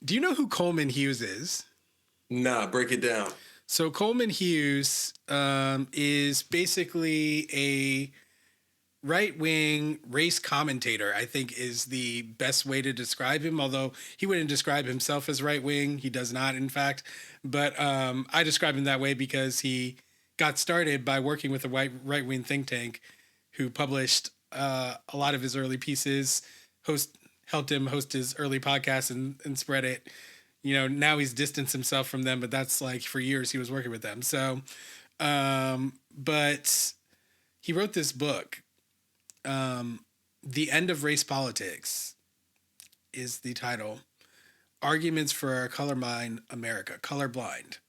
Do you know who Coleman Hughes is? Nah, break it down. So Coleman Hughes is basically a right-wing race commentator, I think is the best way to describe him, although he wouldn't describe himself as right-wing. He does not, in fact. But I describe him that way because he got started by working with a right-wing think tank who published a lot of his early pieces, helped him host his early podcast and spread it. Now he's distanced himself from them, but that's like for years he was working with them. So, but he wrote this book, The End of Race Politics is the title. Arguments for a Colorblind America, Colorblind.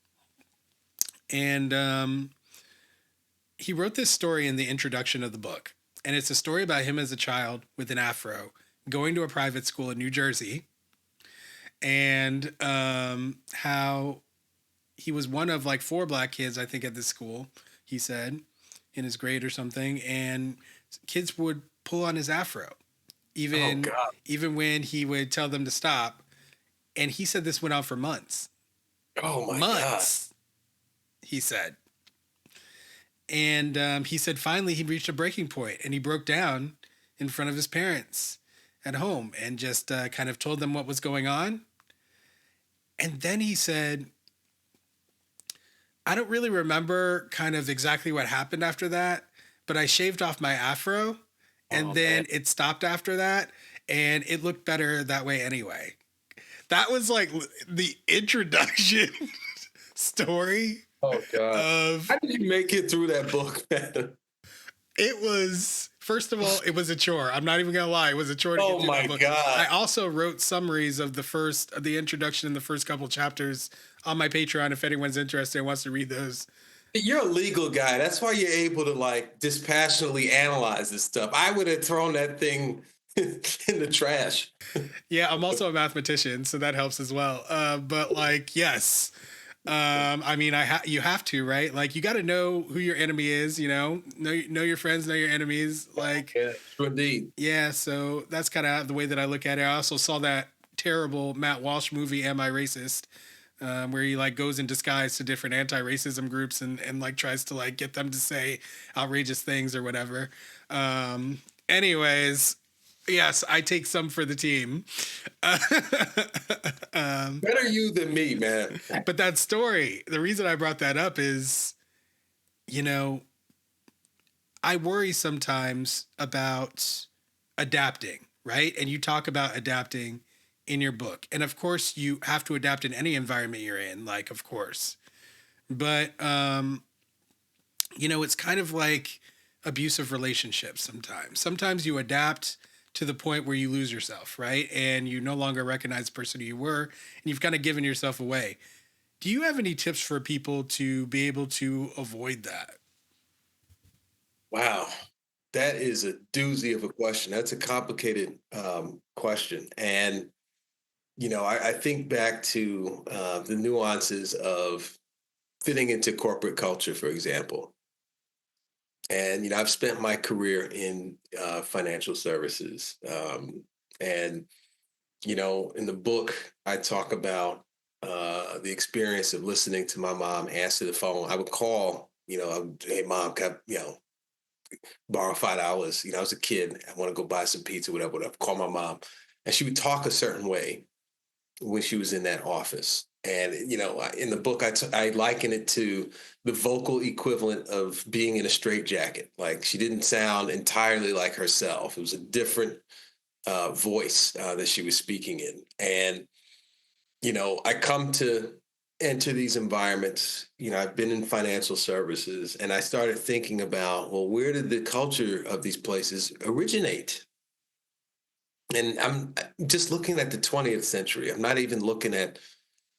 And he wrote this story in the introduction of the book. And it's a story about him as a child with an afro going to a private school in New Jersey, and how he was one of like 4 black kids, I think, at this school, he said, in his grade or something. And kids would pull on his afro, even when he would tell them to stop. And he said this went on for months. Oh my months, God. He said. And he said finally he reached a breaking point and he broke down in front of his parents at home and just kind of told them what was going on. And then he said, I don't really remember kind of exactly what happened after that, but I shaved off my afro and then it stopped after that and it looked better that way anyway. That was like the introduction story. Oh God! How did you make it through that book, man? It was, first of all, it was a chore. I'm not even gonna lie, it was a chore to get through that book. God! I also wrote summaries of the introduction and the first couple chapters on my Patreon. If anyone's interested and wants to read those. You're a legal guy. That's why you're able to like dispassionately analyze this stuff. I would have thrown that thing in the trash. Yeah, I'm also a mathematician, so that helps as well. But like, yes. I mean, you have to, right? Like, you got to know who your enemy is, know your friends, know your enemies. Like, yeah, indeed. Yeah, so that's kind of the way that I look at it. I also saw that terrible Matt Walsh movie, Am I Racist? Where he like goes in disguise to different anti-racism groups and like tries to like get them to say outrageous things or whatever. Anyways, yes, I take some for the team. Better you than me, man. But that story, the reason I brought that up is, I worry sometimes about adapting, right? And you talk about adapting in your book. And of course, you have to adapt in any environment you're in, like, of course. But, it's kind of like abusive relationships sometimes. Sometimes you adapt to the point where you lose yourself, right? And you no longer recognize the person who you were, and you've kind of given yourself away. Do you have any tips for people to be able to avoid that? Wow. That is a doozy of a question. That's a complicated question. And, I think back to the nuances of fitting into corporate culture, for example. And, I've spent my career in financial services. And, in the book, I talk about the experience of listening to my mom answer the phone. I would call, hey, Mom, can I, borrow $5? I was a kid. I want to go buy some pizza, whatever. Call my mom. And she would talk a certain way when she was in that office. And, in the book, I liken it to the vocal equivalent of being in a straitjacket. Like, she didn't sound entirely like herself. It was a different voice that she was speaking in. And, I come to enter these environments. I've been in financial services, and I started thinking about, well, where did the culture of these places originate? And I'm just looking at the 20th century. I'm not even looking at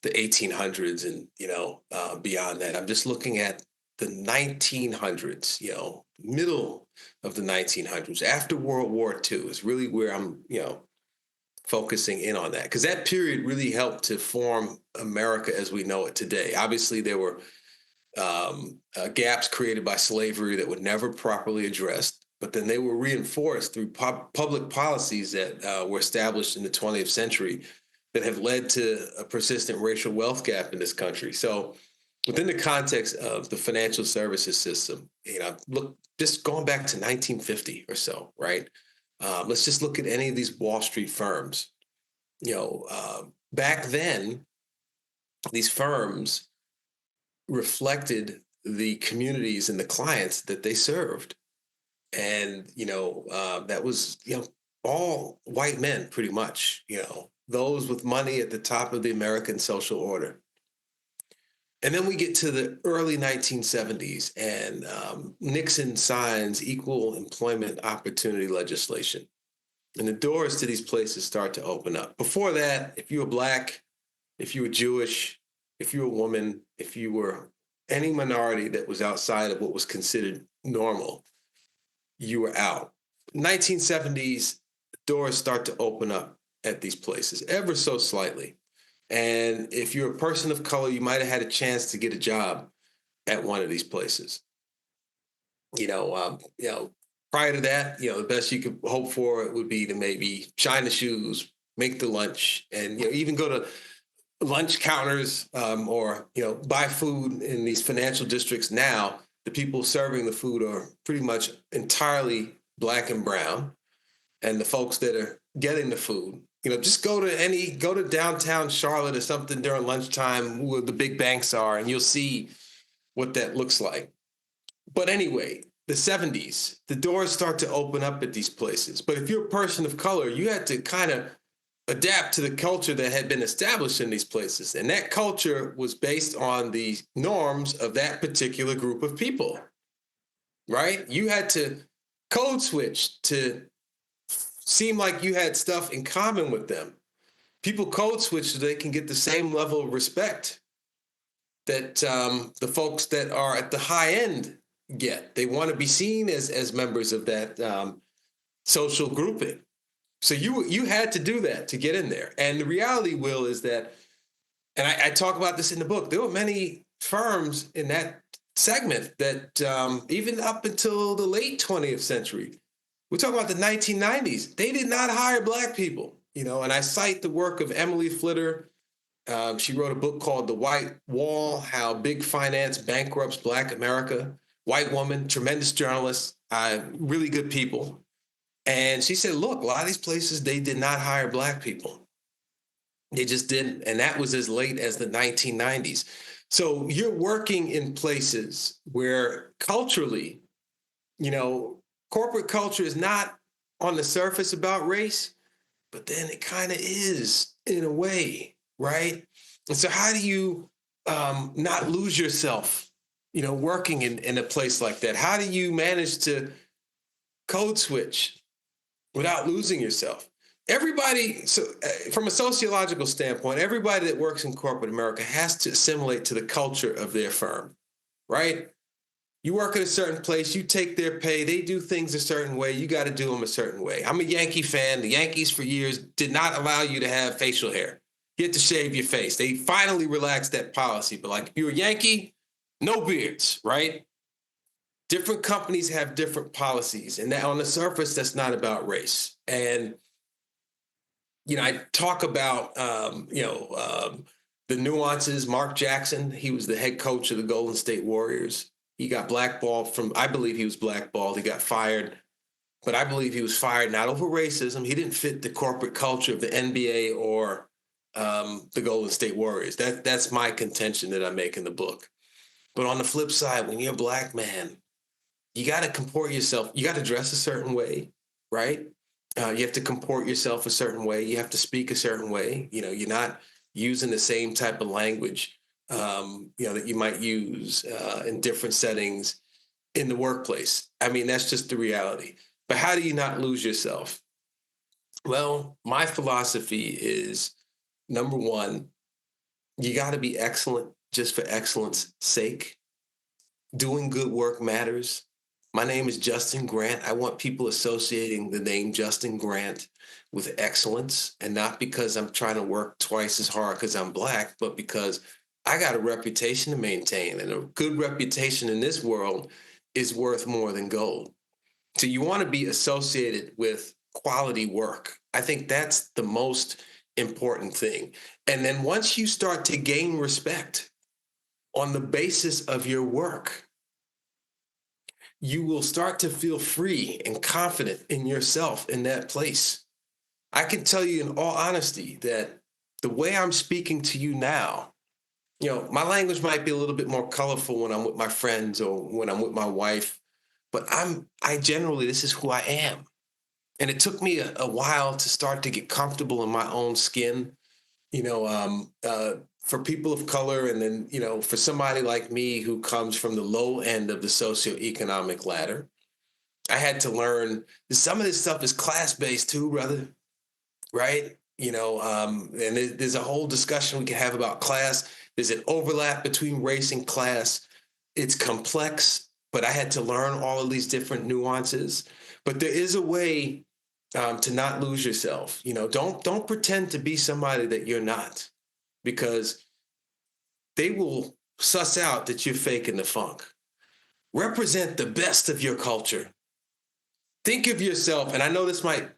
the 1800s and, beyond that. I'm just looking at the 1900s, middle of the 1900s, after World War II is really where I'm, focusing in on that, because that period really helped to form America as we know it today. Obviously, there were gaps created by slavery that were never properly addressed, but then they were reinforced through public policies that were established in the 20th century that have led to a persistent racial wealth gap in this country. So within the context of the financial services system, look, just going back to 1950 or so, right? Let's just look at any of these Wall Street firms. Back then, these firms reflected the communities and the clients that they served. And, that was, all white men pretty much, those with money at the top of the American social order. And then we get to the early 1970s and Nixon signs equal employment opportunity legislation. And the doors to these places start to open up. Before that, if you were Black, if you were Jewish, if you were a woman, if you were any minority that was outside of what was considered normal, you were out. 1970s, doors start to open up at these places ever so slightly. And if you're a person of color, you might have had a chance to get a job at one of these places. Prior to that, the best you could hope for would be to maybe shine the shoes, make the lunch, and even go to lunch counters or buy food in these financial districts. Now the people serving the food are pretty much entirely Black and brown, and the folks that are getting the food, just go to downtown Charlotte or something during lunchtime where the big banks are, and you'll see what that looks like. But anyway, the 70s, the doors start to open up at these places. But if you're a person of color, you had to kind of adapt to the culture that had been established in these places. And that culture was based on the norms of that particular group of people, right? You had to code switch to seem like you had stuff in common with them. People code switch so they can get the same level of respect that the folks that are at the high end get. They want to be seen as members of that social grouping. So you had to do that to get in there. And the reality, Will, is that, and I talk about this in the book, there were many firms in that segment that even up until the late 20th century, we're talking about the 1990s, they did not hire Black people. And I cite the work of Emily Flitter. She wrote a book called The White Wall, How Big Finance Bankrupts Black America. White woman, tremendous journalist, really good people. And she said, look, a lot of these places, they did not hire Black people. They just didn't. And that was as late as the 1990s. So you're working in places where culturally, corporate culture is not on the surface about race, but then it kind of is in a way, right? And so how do you not lose yourself, working in a place like that? How do you manage to code switch without losing yourself? Everybody, so from a sociological standpoint, everybody that works in corporate America has to assimilate to the culture of their firm, right? You work at a certain place, you take their pay, they do things a certain way, you got to do them a certain way. I'm a Yankee fan. The Yankees for years did not allow you to have facial hair. You had to shave your face. They finally relaxed that policy, but like if you're a Yankee, no beards, right? Different companies have different policies, and that on the surface, that's not about race. And I talk about the nuances. Mark Jackson, he was the head coach of the Golden State Warriors. He got blackballed I believe he was blackballed. He got fired, but I believe he was fired not over racism. He didn't fit the corporate culture of the NBA or the Golden State Warriors. That's my contention that I make in the book. But on the flip side, when you're a Black man, you got to comport yourself. You got to dress a certain way, right? You have to comport yourself a certain way. You have to speak a certain way. You're not using the same type of language, that you might use in different settings in the workplace. I mean, that's just the reality. But how do you not lose yourself? Well, my philosophy is, number one, you got to be excellent just for excellence sake. Doing good work matters. My name is Justin Grant. I want people associating the name Justin Grant with excellence, and not because I'm trying to work twice as hard because I'm Black, but because I got a reputation to maintain, and a good reputation in this world is worth more than gold. So you want to be associated with quality work. I think that's the most important thing. And then once you start to gain respect on the basis of your work, you will start to feel free and confident in yourself in that place. I can tell you in all honesty that the way I'm speaking to you now, my language might be a little bit more colorful when I'm with my friends or when I'm with my wife, but I generally, this is who I am. And it took me a while to start to get comfortable in my own skin, for people of color. And then, for somebody like me who comes from the low end of the socioeconomic ladder, I had to learn that some of this stuff is class-based too, brother. Right? And there's a whole discussion we can have about class. There's an overlap between race and class. It's complex, but I had to learn all of these different nuances. But there is a way to not lose yourself. Don't pretend to be somebody that you're not, because they will suss out that you're faking the funk. Represent the best of your culture. Think of yourself, and I know this might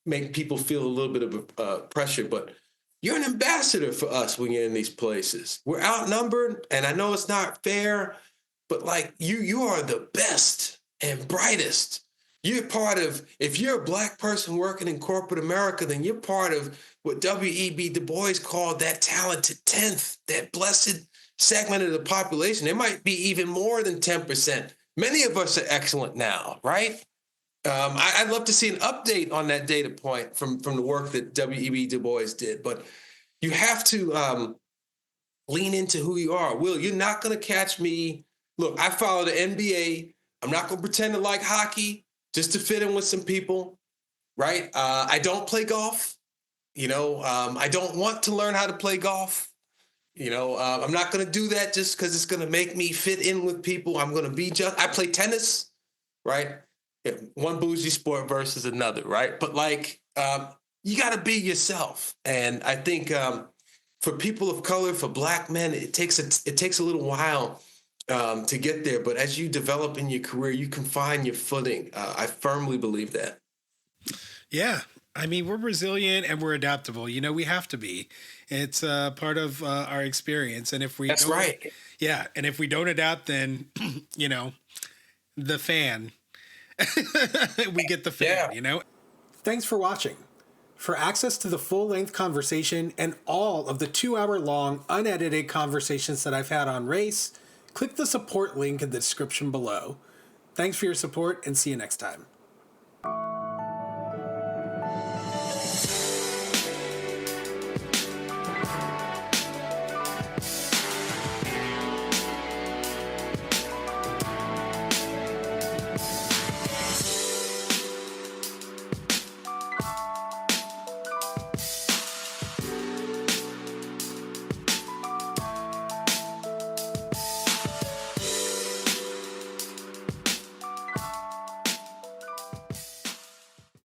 make people feel a little bit of pressure, but you're an ambassador for us when you're in these places. We're outnumbered, and I know it's not fair, but like you are the best and brightest. You're part of, if you're a Black person working in corporate America, then you're part of what W.E.B. Du Bois called that talented 10th, that blessed segment of the population. There might be even more than 10%. Many of us are excellent now, right? I'd love to see an update on that data point from the work that W.E.B. Du Bois did, but you have to lean into who you are. Will, you're not going to catch me. Look, I follow the NBA. I'm not going to pretend to like hockey just to fit in with some people, right? I don't play golf. I don't want to learn how to play golf. I'm not going to do that just because it's going to make me fit in with people. I'm going to be just. I play tennis, right? One bougie sport versus another, right? But you got to be yourself. And I think for people of color, for Black men, it takes a little while to get there. But as you develop in your career, you can find your footing. I firmly believe that. Yeah. I mean, we're resilient and we're adaptable. We have to be. It's part of our experience. And if we That's don't, right. Yeah. And if we don't adapt, then, the fan. We get the fan, Thanks for watching. For access to the full-length conversation and all of the 2-hour-long, unedited conversations that I've had on race, click the support link in the description below. Thanks for your support, and see you next time.